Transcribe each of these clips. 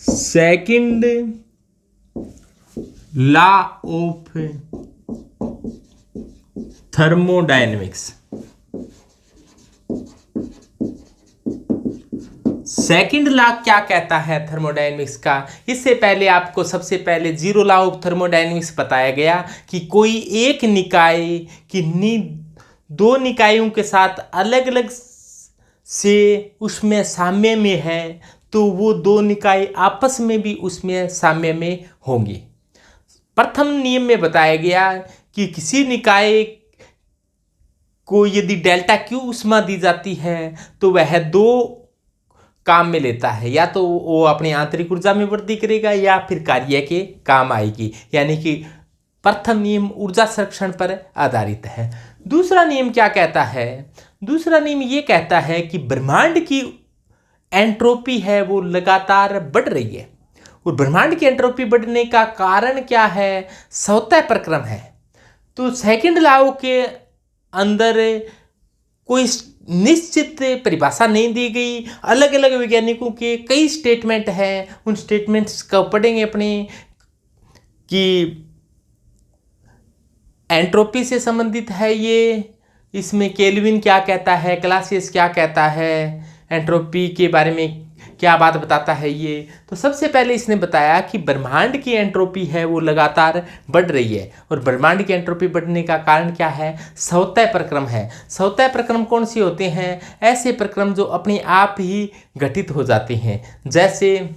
Second law of thermodynamics. Second law क्या कहता है थर्मोडायनेमिक्स का? इससे पहले आपको सबसे पहले जीरो लॉ ऑफ थर्मोडायनेमिक्स बताया गया कि कोई एक निकाय की दो निकायों के साथ अलग अलग से उसमें साम्य में है तो वो दो निकाय आपस में भी उसमें साम्य में होंगी। प्रथम नियम में बताया गया कि किसी निकाय को यदि डेल्टा क्यू ऊष्मा दी जाती है तो वह दो काम में लेता है, या तो वो अपनी आंतरिक ऊर्जा में वृद्धि करेगा या फिर कार्य के काम आएगी। यानी कि प्रथम नियम ऊर्जा संरक्षण पर आधारित है। दूसरा नियम क्या कहता है? दूसरा नियम ये कहता है कि ब्रह्मांड की एंट्रोपी है वो लगातार बढ़ रही है, और ब्रह्मांड की एंट्रोपी बढ़ने का कारण क्या है? स्वतः प्रक्रम है। तो सेकंड लॉ के अंदर कोई निश्चित परिभाषा नहीं दी गई, अलग अलग वैज्ञानिकों के कई स्टेटमेंट हैं, उन स्टेटमेंट्स का पढ़ेंगे अपने कि एंट्रोपी से संबंधित है ये, इसमें केल्विन क्या कहता है, क्लासियस क्या कहता है, एंट्रोपी के बारे में क्या बात बताता है ये। तो सबसे पहले इसने बताया कि ब्रह्मांड की एंट्रोपी है वो लगातार बढ़ रही है, और ब्रह्मांड की एंट्रोपी बढ़ने का कारण क्या है? स्वतः प्रक्रम है। स्वतः प्रक्रम कौन से होते हैं? ऐसे प्रक्रम जो अपने आप ही घटित हो जाते हैं। जैसे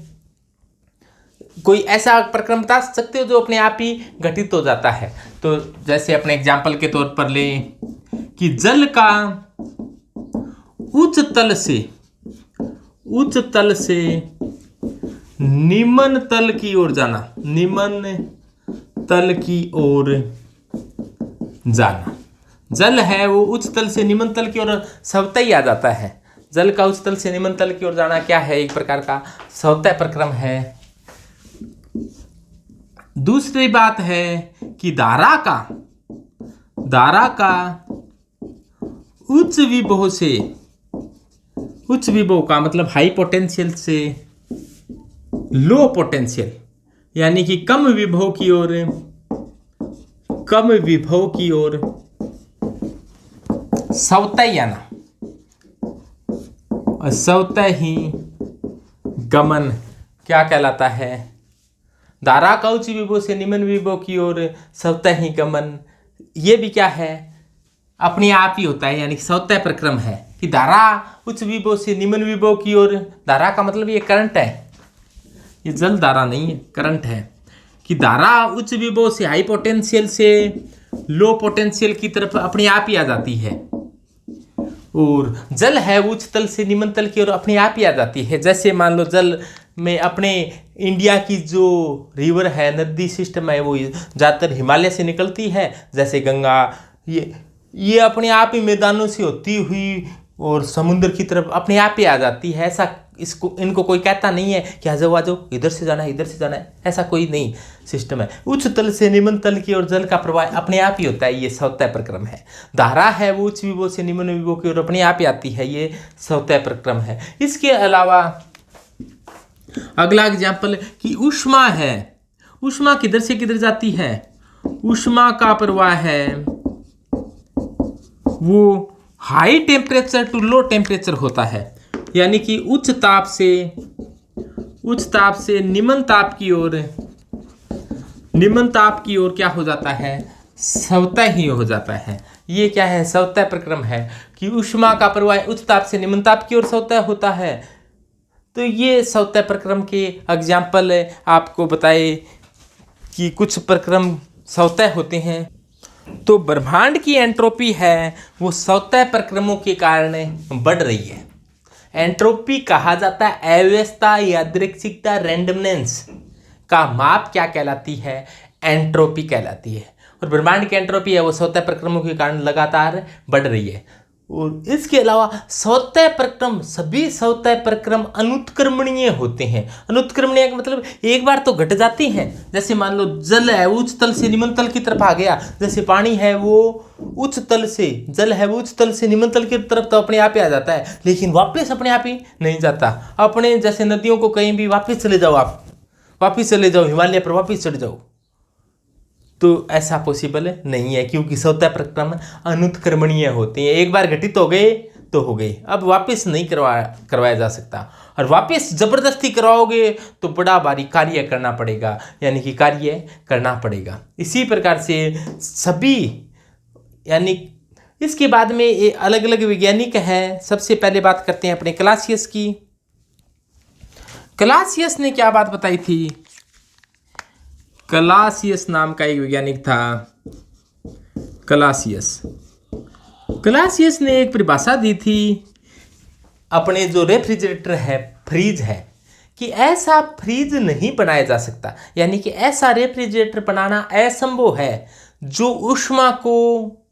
कोई ऐसा प्रक्रम बता सकते हो जो अपने आप ही घटित हो जाता है? तो जैसे अपने एग्जाम्पल के तौर पर ले कि जल का उच्च तल से निम्न तल की ओर जाना, निम्न तल की ओर जाना। जल है वो उच्च तल से निम्न तल की ओर स्वतः ही आ जाता है। जल का उच्च तल से निम्न तल की ओर जाना क्या है? एक प्रकार का स्वतः प्रक्रम है। दूसरी बात है कि धारा का उच्च विभव का मतलब हाई पोटेंशियल से लो पोटेंशियल, यानी कि कम विभव की ओर स्वतः ही आना, और स्वतः ही गमन क्या कहलाता है? धारा का उच्च विभव से निम्न विभव की ओर स्वतः ही गमन, ये भी क्या है? अपने आप ही होता है, यानी स्वतः प्रक्रम है कि धारा उच्च विभव से निम्न विभव की ओर, धारा का मतलब ये करंट है, ये जल धारा नहीं है, करंट है, कि धारा उच्च विभव से हाई पोटेंशियल से लो पोटेंशियल की तरफ अपने आप ही आ जाती है, और जल है उच्च तल से निम्न तल की ओर अपने आप ही आ जाती है। जैसे मान लो जल में अपने इंडिया की जो रिवर है, नदी सिस्टम है, वो ज़्यादातर हिमालय से निकलती है, जैसे गंगा, ये अपने आप ही मैदानों से होती हुई और समुद्र की तरफ अपने आप ही आ जाती है। ऐसा इनको कोई कहता नहीं है कि आ जाओ इधर से जाना है, इधर से जाना है, ऐसा कोई नहीं सिस्टम है। उच्च तल से निम्न तल की ओर जल का प्रवाह अपने आप ही होता है, ये स्वतः प्रक्रम है। धारा है वो उच्च विभव से निम्न विभव की ओर अपने आप ही आती है, ये स्वतः प्रक्रम है। इसके अलावा अगला एग्जाम्पल कि ऊष्मा है, ऊष्मा किधर से किधर जाती है? ऊष्मा का प्रवाह है वो high temperature to low temperature होता है, यानी कि उच्च ताप से निम्न ताप की ओर क्या हो जाता है? स्वतः ही हो जाता है। ये क्या है? स्वतः प्रक्रम है कि ऊष्मा का प्रवाह उच्च ताप से निम्न ताप की ओर स्वतः होता है। तो ये स्वतः प्रक्रम के एग्जाम्पल आपको बताए कि कुछ प्रक्रम स्वतः होते हैं। तो ब्रह्मांड की एंट्रोपी है वो स्वतः प्रक्रमों के कारण बढ़ रही है। एंट्रोपी कहा जाता है अव्यवस्था, यादृच्छिकता, रैंडमनेस का माप क्या कहलाती है? एंट्रोपी कहलाती है। और ब्रह्मांड की एंट्रोपी है वो स्वतः प्रक्रमों के कारण लगातार बढ़ रही है। और इसके अलावा सवतः प्रक्रम, सभी सवतः प्रक्रम अनुत्क्रमणीय होते हैं। अनुत्क्रमणीय का मतलब एक बार तो घट जाती हैं। जैसे मान लो जल है वो उच्च तल से निम्न तल की तरफ आ गया, जैसे पानी है वो उच्च तल से, जल है वो उच्च तल से निम्न तल की तरफ तो अपने आप ही आ जाता है, लेकिन वापस अपने आप ही नहीं जाता। अपने जैसे नदियों को कहीं भी वापस चले जाओ, आप वापस चले जाओ हिमालय पर वापस चढ़ जाओ, तो ऐसा पॉसिबल नहीं है, क्योंकि सवतः प्रक्रम अनुत्क्रमणीय होते हैं। एक बार घटित हो गए तो हो गए, अब वापस नहीं करवाया जा सकता। और वापस जबरदस्ती करवाओगे तो बड़ा भारी कार्य करना पड़ेगा, यानी कि कार्य करना पड़ेगा। इसी प्रकार से सभी, यानी इसके बाद में ये अलग अलग वैज्ञानिक हैं। सबसे पहले बात करते हैं अपने क्लासियस की। क्लासियस ने क्या बात बताई थी? क्लासियस नाम का एक वैज्ञानिक था, क्लासियस ने एक परिभाषा दी थी अपने जो रेफ्रिजरेटर है, फ्रीज है, कि ऐसा फ्रीज नहीं बनाया जा सकता, यानी कि ऐसा रेफ्रिजरेटर बनाना असंभव है जो ऊष्मा को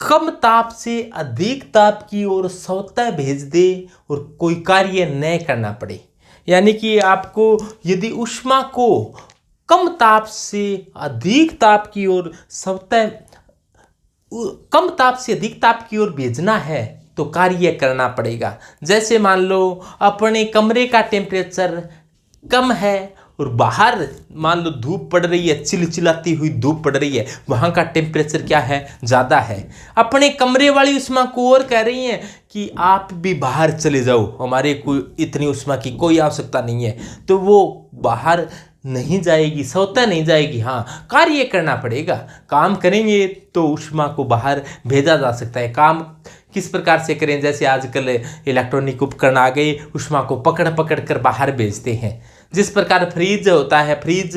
कम ताप से अधिक ताप की ओर स्वतः भेज दे और कोई कार्य न करना पड़े। यानी कि आपको यदि ऊष्मा को कम ताप से अधिक ताप की ओर स्वतः, कम ताप से अधिक ताप की ओर भेजना है तो कार्य करना पड़ेगा। जैसे मान लो अपने कमरे का टेम्परेचर कम है और बाहर मान लो धूप पड़ रही है, चिलचिलाती हुई धूप पड़ रही है, वहाँ का टेम्परेचर क्या है, ज़्यादा है। अपने कमरे वाली ऊष्मा को और कह रही हैं कि आप भी बाहर चले जाओ, हमारे को इतनी ऊष्मा की कोई आवश्यकता नहीं है, तो वो बाहर नहीं जाएगी, स्वतः नहीं जाएगी। हाँ, कार्य करना पड़ेगा, काम करेंगे तो ऊष्मा को बाहर भेजा जा सकता है। काम किस प्रकार से करें? जैसे आजकल इलेक्ट्रॉनिक उपकरण आ गए, ऊष्मा को पकड़ पकड़ कर बाहर भेजते हैं। जिस प्रकार फ्रीज होता है, फ्रीज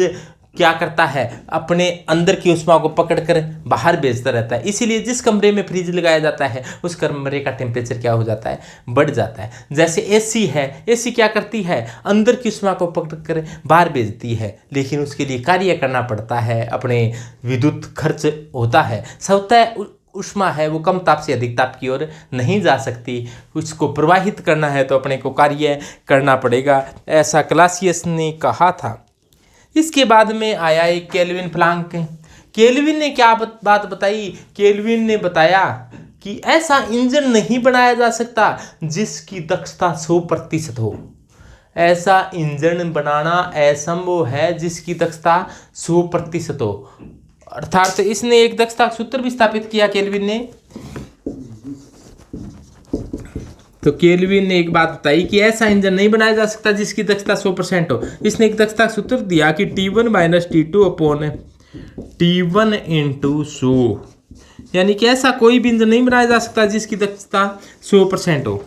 क्या करता है, अपने अंदर की ऊष्मा को पकड़कर बाहर भेजता रहता है। इसीलिए जिस कमरे में फ्रीज लगाया जाता है उस कमरे का टेम्परेचर क्या हो जाता है, बढ़ जाता है। जैसे एसी है, एसी क्या करती है, अंदर की ऊष्मा को पकड़कर बाहर भेजती है, लेकिन उसके लिए कार्य करना पड़ता है, अपने विद्युत खर्च होता है। स्वतः ऊष्मा है वो कम ताप से अधिक ताप की ओर नहीं जा सकती, उसको प्रवाहित करना है तो अपने को कार्य करना पड़ेगा, ऐसा क्लासियस ने कहा था। इसके बाद में आया एक केल्विन प्लांक। केल्विन ने क्या बात बताई? केल्विन ने बताया कि ऐसा इंजन नहीं बनाया जा सकता जिसकी दक्षता 100% हो। ऐसा इंजन बनाना असंभव है जिसकी दक्षता 100% हो। अर्थात इसने एक दक्षता सूत्र भी स्थापित किया केल्विन ने। तो केल्विन ने एक बात बताई कि ऐसा इंजन नहीं बनाया जा सकता जिसकी दक्षता 100% हो। इसने एक दक्षता सूत्र दिया कि T1 - T2 upon T1 into 100, यानी कि ऐसा कोई भी इंजन नहीं बनाया जा सकता जिसकी दक्षता 100% हो।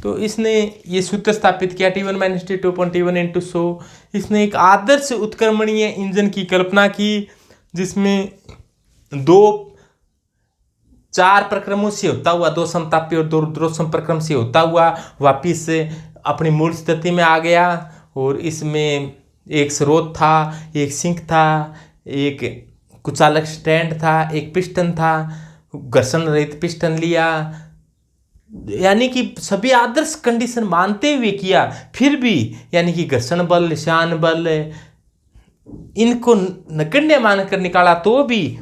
तो इसने ये सूत्र स्थापित किया T1 - T2 upon T1 into 100। इसने एक आदर्श उत्क्रमणीय इंजन की कल्पना की जिसमें 4 प्रक्रमों से होता हुआ, 2 समतापी और 2 रुद्रोष्म प्रक्रम से होता हुआ वापिस अपनी मूल स्थिति में आ गया। और इसमें एक स्रोत था, एक सिंक था, एक कुचालक स्टैंड था, एक पिस्टन था, घर्षण रहित पिस्टन लिया, यानी कि सभी आदर्श कंडीशन मानते हुए किया। फिर भी यानी कि घर्षण बल, निशान बल इनको नगण्य मानकर निकाला तो भी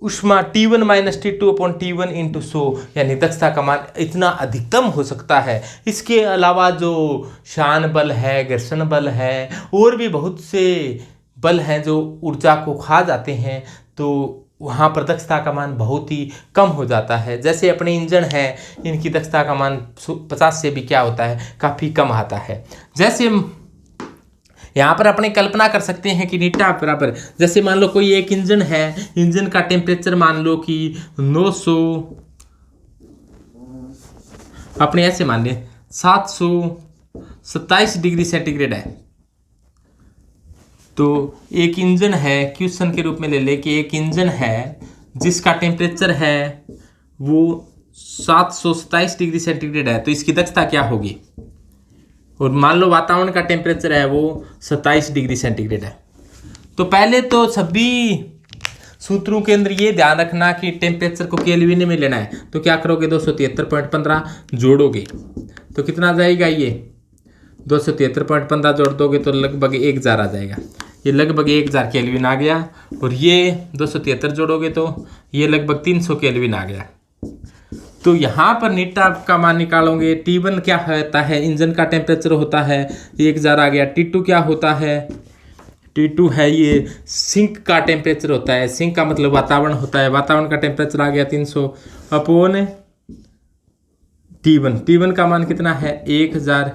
ऊष्मा T1 - T2 upon T1 into 100, यानी दक्षता का मान इतना अधिकतम हो सकता है। इसके अलावा जो शान बल है, घर्षण बल है, और भी बहुत से बल हैं जो ऊर्जा को खा जाते हैं, तो वहाँ पर दक्षता का मान बहुत ही कम हो जाता है। जैसे अपने इंजन है, इनकी दक्षता का मान 50 से भी क्या होता है, काफ़ी कम आता है। जैसे यहाँ पर अपने कल्पना कर सकते हैं कि नीटा बराबर, जैसे मान लो कोई एक इंजन है, इंजन का टेम्परेचर मान लो कि 900, अपने ऐसे मान लें 727 डिग्री सेंटीग्रेड है। तो एक इंजन है, क्वेश्चन के रूप में ले ले कि एक इंजन है जिसका टेम्परेचर है वो 727 डिग्री सेंटीग्रेड है, तो इसकी दक्षता क्या होगी? और मान लो वातावरण का टेम्परेचर है वो 27 डिग्री सेंटीग्रेड है। तो पहले तो सभी सूत्रों के अंदर ये ध्यान रखना कि टेम्परेचर को केल्विन में लेना है। तो क्या करोगे, 273.15 जोड़ोगे तो कितना आ जाएगा, ये 273.15 जोड़ दोगे तो लगभग 1000 आ जाएगा। ये लगभग 1000 केल्विन आ गया। और ये 273 जोड़ोगे तो ये लगभग 300 केल्विन आ गया। तो यहाँ पर नीटा का मान निकालोगे। T1 क्या होता है, इंजन का टेम्परेचर होता है 1000 आ गया। T2 क्या होता है, T2 है ये सिंक का टेम्परेचर होता है। सिंक का मतलब वातावरण होता है, वातावरण का टेम्परेचर आ गया 300 अपॉन T1 का मान कितना है 1000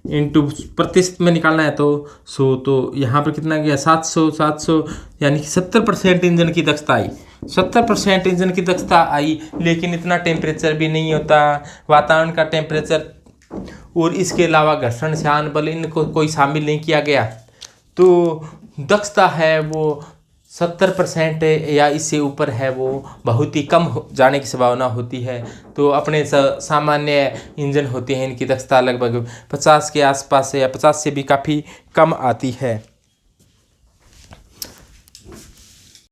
इंटू प्रतिशत में निकालना है तो 100। तो यहाँ पर कितना गया 700 यानी कि 70% इंजन की दक्षता आई। 70% इंजन की दक्षता आई, लेकिन इतना टेम्परेचर भी नहीं होता। वातावरण का टेम्परेचर और इसके अलावा घर्षण श्यान बल इनको कोई शामिल नहीं किया गया। तो दक्षता है वो 70% या इससे ऊपर है, वो बहुत ही कम जाने की संभावना होती है। तो अपने सामान्य इंजन होते हैं, इनकी दक्षता लगभग 50 के आसपास या 50 से भी काफ़ी कम आती है।